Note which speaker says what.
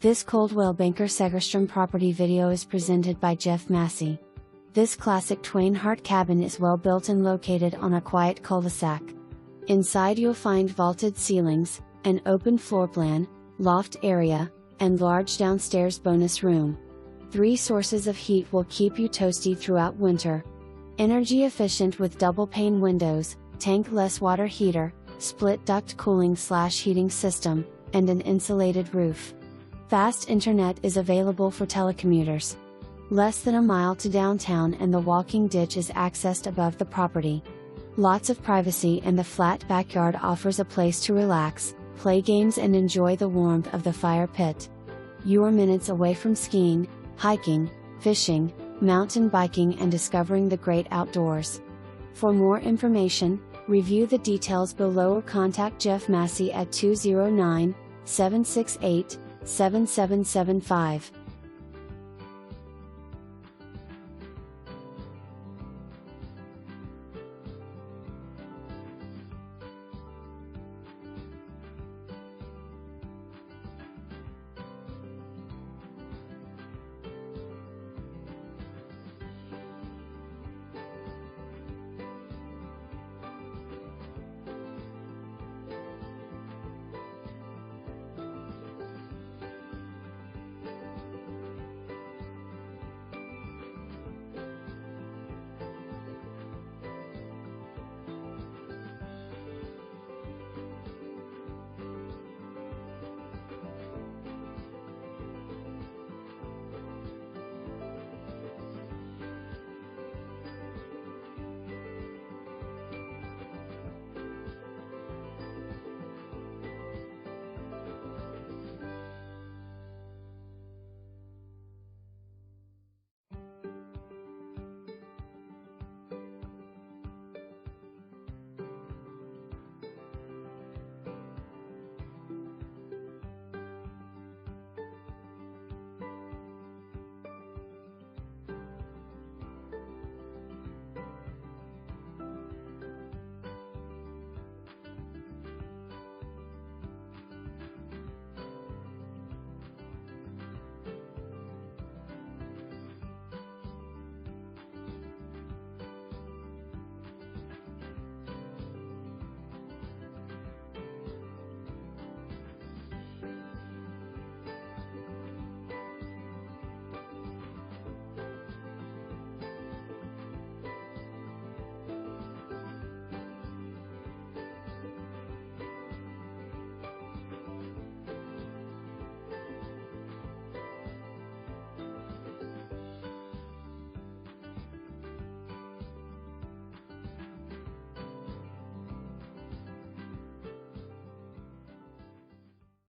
Speaker 1: This Coldwell Banker Segerstrom property video is presented by Jeff Massey. This classic Twain Harte cabin is well built and located on a quiet cul-de-sac. Inside you'll find vaulted ceilings, an open floor plan, loft area, and large downstairs bonus room. 3 sources of heat will keep you toasty throughout winter. Energy efficient with double pane windows, tankless water heater, split duct cooling/heating system, and an insulated roof. Fast internet is available for telecommuters. Less than a mile to downtown and the walking ditch is accessed above the property. Lots of privacy and the flat backyard offers a place to relax, play games and enjoy the warmth of the fire pit. You are minutes away from skiing, hiking, fishing, mountain biking and discovering the great outdoors. For more information, review the details below or contact Jeff Massey at 209-768-7775.